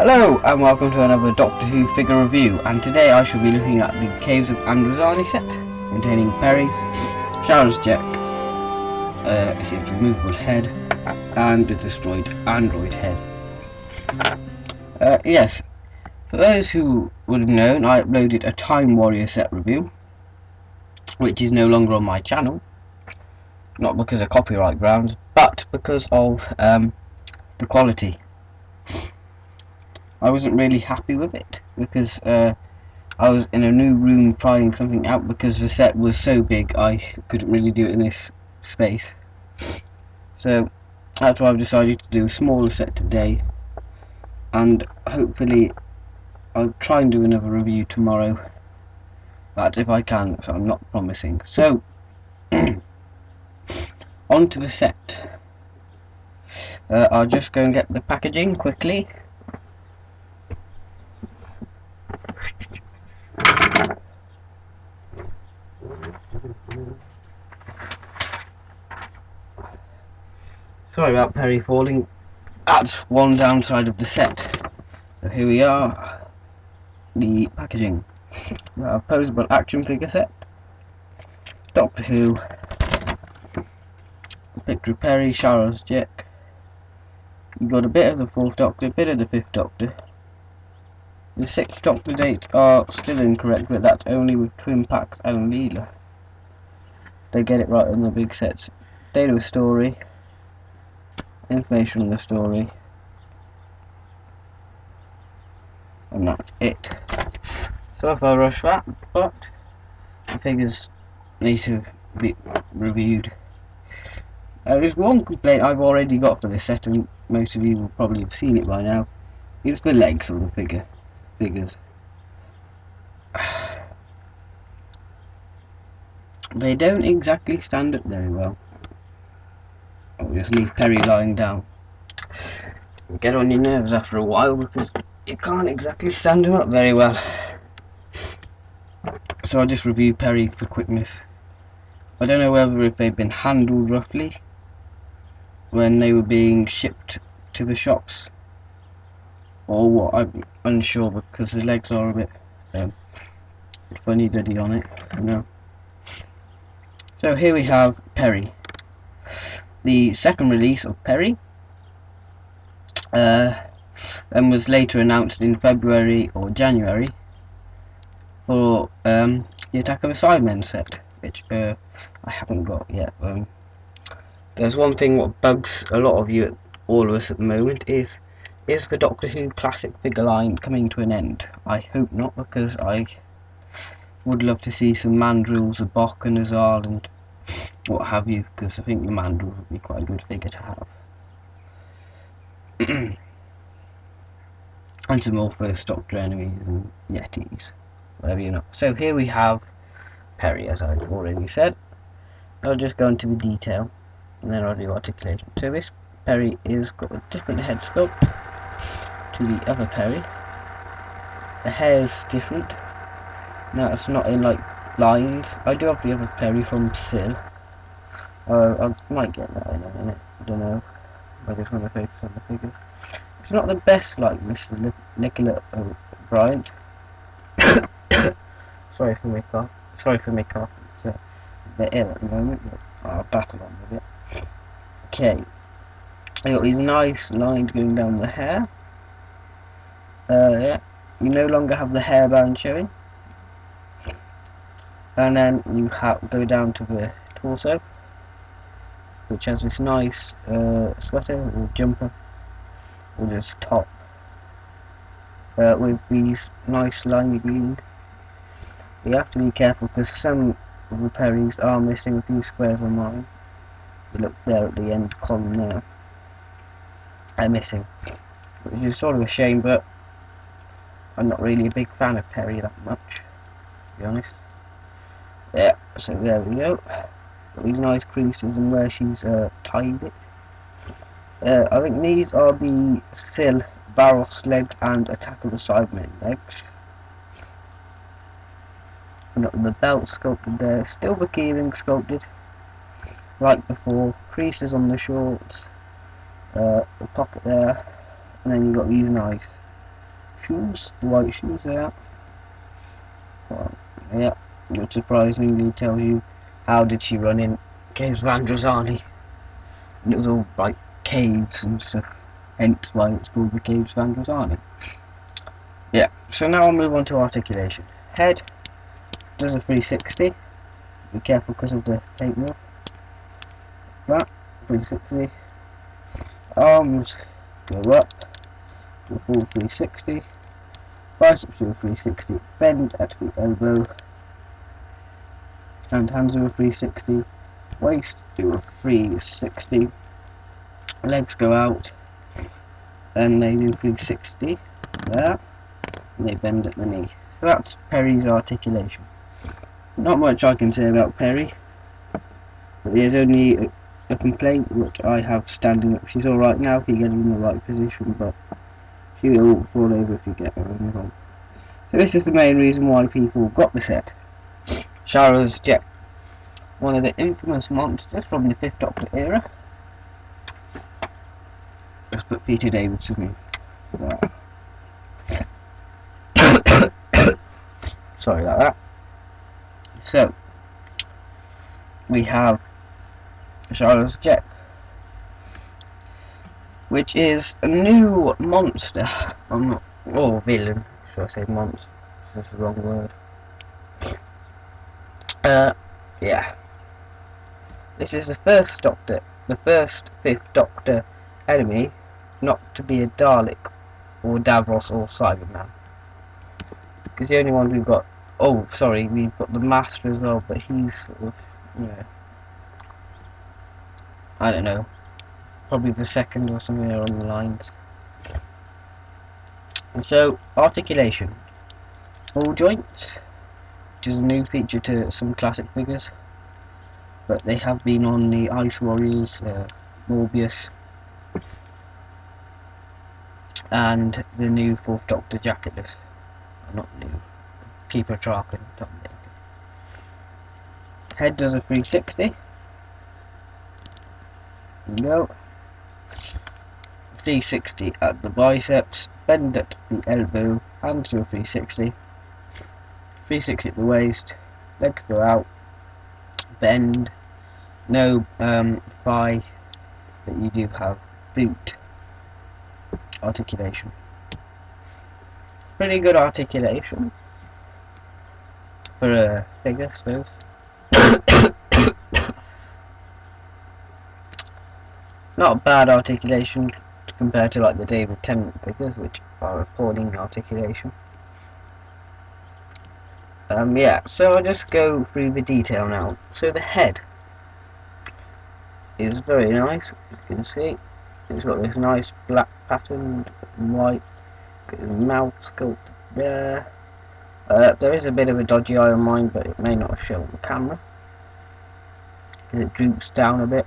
Hello and welcome to another Doctor Who figure review, and today I shall be looking at the Caves of Androzani set containing Peri, shraz, its removable head and the destroyed android head. Yes, for those who would have known, I uploaded a Time Warrior set review, which is no longer on my channel, not because of copyright grounds, but because of the quality. I wasn't really happy with it because I was in a new room trying something out because the set was so big I couldn't really do it in this space. So that's why I've decided to do a smaller set today, and hopefully I'll try and do another review tomorrow. That's if I can, so I'm not promising. So onto the set. I'll just go and get the packaging quickly. Sorry about Peri falling. That's one downside of the set. So here we are, the packaging. A posable action figure set. Doctor Who. Picture of Peri, shraz, Jack. You got a bit of the 4th Doctor, a bit of the 5th Doctor. The 6th Doctor dates are still incorrect, but that's only with Twin Packs and Leela. They get it right on the big sets. Date of a story. Information on the story, and that's it. So if I rush that, but the figures need to be reviewed. There's one complaint I've already got for this set, and most of you will probably have seen it by now. Is the legs of the figures. They don't exactly stand up very well. I'll just leave Peri lying down. Get on your nerves after a while because you can't exactly stand them up very well. So I'll just review Peri for quickness. I don't know whether if they've been handled roughly when they were being shipped to the shops or what. I'm unsure because the legs are a bit funny duddy on it, you know. So here we have Peri. The second release of Peri and was later announced in February or January for the Attack of the Cybermen set, which I haven't got yet. There's one thing what bugs a lot of you, all of us at the moment, is the Doctor Who classic figure line coming to an end? I hope not, because I would love to see some Mandrills, a Bok and a Zal and what have you, because I think the Mandrill would be quite a good figure to have. And some more First Doctor enemies and Yetis, whatever you know. So here we have Peri, as I've already said. I'll just go into the detail and then I'll do articulation. So this Peri is got a different head sculpt to the other Peri. The hair's different. Now it's not in like lines. I do have the other Peri from Sil. I might get that in a minute. I don't know. I just want to focus on the figures. It's not the best like Mr. Nicola Bryant. Sorry for my cough. It's a bit ill at the moment, but I'll battle on with it. Okay. I got these nice lines going down the hair. Yeah. You no longer have the hairband showing. And then you go down to the torso, which has this nice sweater or jumper, or just top, with these nice limy green. You have to be careful because some of the Peris are missing a few squares on mine. You look there at the end column there, they're missing, which is sort of a shame, but I'm not really a big fan of Peri that much, to be honest. Yeah, so there we go. Got these nice creases and where she's tied it. I think these are the Sil Barros legs and Attack of the Cybermen legs. Got the belt sculpted there, still the keyring sculpted like before, creases on the shorts, the pocket there, and then you've got these nice shoes, the white shoes there. Well, yeah, it surprisingly tells you how did she run in caves of Androzani. And it was all like caves and stuff, hence why it's called the caves of Androzani. Yeah, so now I'll move on to articulation. Head does a 360. Be careful because of the paintwork. That 360. Arms go up to a full 360. Biceps do a 360. Bend at the elbow. And hands do a 360. Waist do a 360. Legs go out. And they do 360 there. And they bend at the knee. So that's Peri's articulation. Not much I can say about Peri, but there's only a complaint which I have standing up. She's alright now if you get her in the right position, but she will fall over if you get her in the wrong. So this is the main reason why people got this head. Shraz Jet, one of the infamous monsters from the 5th Doctor era. Let's put Peter Davidson in. Wow. Sorry about that. So, we have Shraz Jet, which is a new monster, or villain, should I say monster, that's the wrong word. Yeah. This is the first Doctor, the first 5th Doctor enemy not to be a Dalek, or Davros, or Cyberman. Because the only one we've got, oh sorry, we've got the Master as well, but he's sort of, you know, I don't know, probably the second or something along the lines. And so, articulation. All joints, which is a new feature to some classic figures, but they have been on the Ice Warriors, Morbius, and the new 4th Doctor Jacketless. Not new, Keeper Traken, Head does a 360. There you go. 360 at the biceps, bend at the elbow, hands do a 360. 360 at the waist, legs go out, bend, no thigh, but you do have boot articulation. Pretty good articulation for a figure, I suppose. Not bad articulation compared to like the David Tennant figures, which are appalling articulation. Yeah, so I'll just go through the detail now. So the head is very nice, as you can see. It's got this nice black pattern, white, got his mouth sculpted there. There is a bit of a dodgy eye on mine, but it may not show on the camera, because it droops down a bit.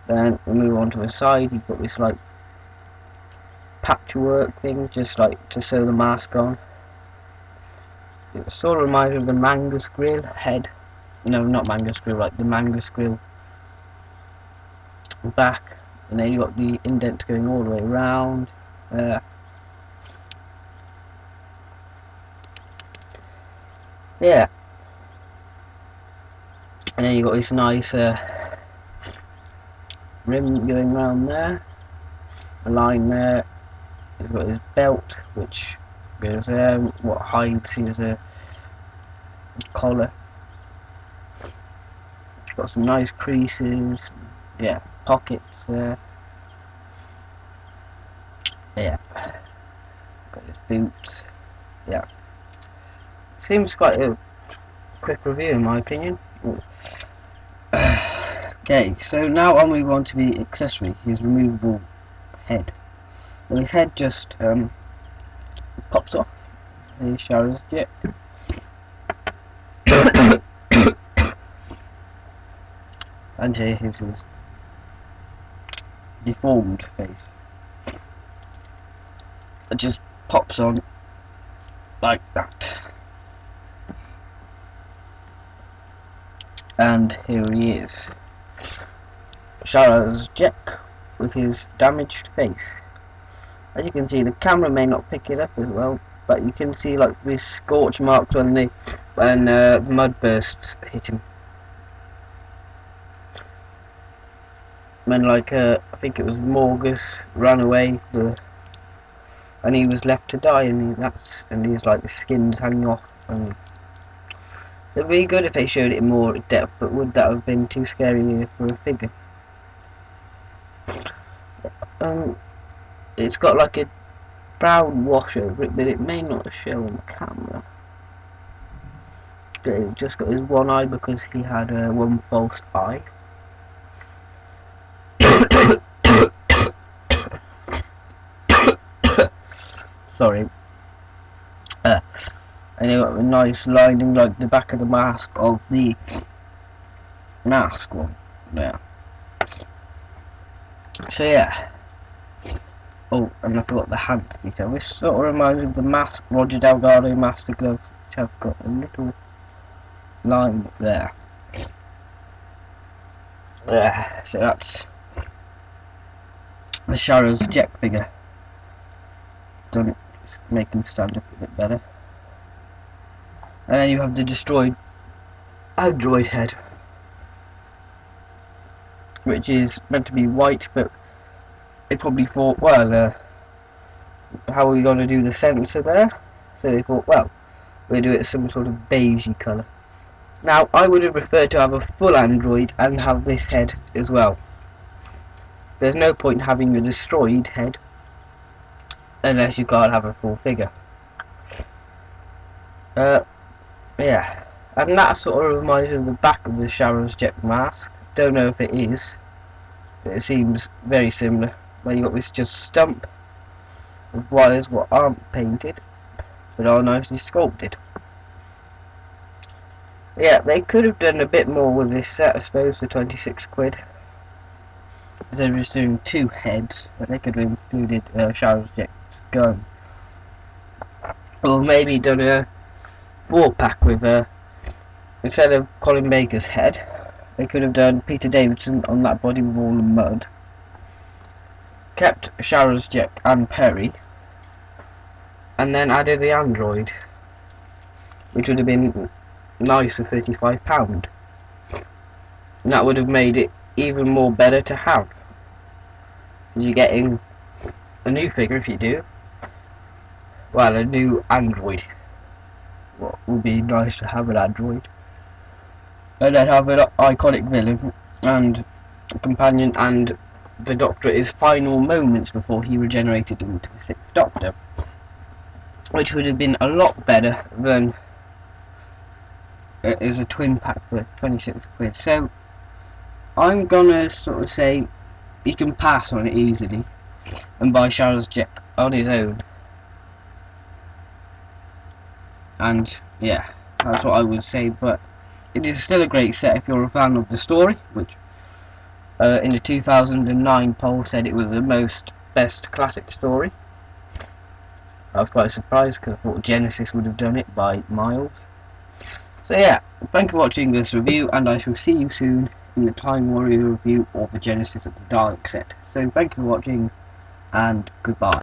Then we move on to the side, you've got this like patchwork thing, just like to sew the mask on. It sort of reminds me of the Mangus Grill head. No, not Mangus Grill, like the Mangus Grill back. And then you've got the indent going all the way around there. Yeah. And then you've got this nice rim going around there. A line there. He's got his belt, which goes there. What hides his collar. Got some nice creases. Yeah, pockets there. Yeah. Got his boots. Yeah. Seems quite a quick review in my opinion. Okay, so now I'll move on to the accessory, his removable head. So his head just pops off. Here's Shraz Jet. And here is his deformed face. It just pops on like that. And here he is, Shraz Jet with his damaged face. As you can see, the camera may not pick it up as well, but you can see like these scorch marks when mud bursts hit him. When like I think it was Morgus ran away, and he was left to die, and he's like the skin's hanging off. And it'd be good if they showed it in more depth, but would that have been too scary for a figure? It's got like a brown wash over it, but it may not show on camera. He's just got his one eye because he had one false eye. Sorry. And you got a nice lining like the back of the mask of the mask one. Yeah. So yeah. Oh, and I forgot the hand detail. This sort of reminds me of the mask, Roger Delgado master gloves, which have got a little line there. Yeah, so that's the shraz Jack figure. Don't make him stand up a bit better. And then you have the destroyed android head, which is meant to be white, but they probably thought, well, how are we going to do the sensor there? So they thought, well, we'll do it some sort of beigey colour. Now, I would have preferred to have a full android and have this head as well. There's no point having a destroyed head unless you can't have a full figure. Yeah, and that sort of reminds me of the back of the shraz Jet mask. Don't know if it is, but it seems very similar. Where you got this just stump of wires what aren't painted, but are nicely sculpted. Yeah, they could have done a bit more with this set, I suppose, for 26 quid. Instead of just doing 2 heads, but they could have included shraz Jet's gun. Or maybe done a 4-pack with instead of Colin Baker's head, they could have done Peter Davidson on that body with all the mud. Kept shraz Jet and Peri, and then added the android, which would have been nice for £35. And that would have made it even more better to have. You're getting a new figure if you do. Well, a new android. What would be nice to have an android. And then have an iconic villain and a companion and the Doctor at his final moments before he regenerated into the 6th Doctor, which would have been a lot better than as a twin pack for 26 quid. So I'm gonna sort of say you can pass on it easily and buy shraz Jet on his own. And yeah, that's what I would say, but it is still a great set if you're a fan of the story, which in the 2009 poll said it was the best classic story. I was quite surprised because I thought Genesis would have done it by miles. So yeah, thank you for watching this review, and I shall see you soon in the Time Warrior review or the Genesis of the Dalek set. So thank you for watching, and goodbye.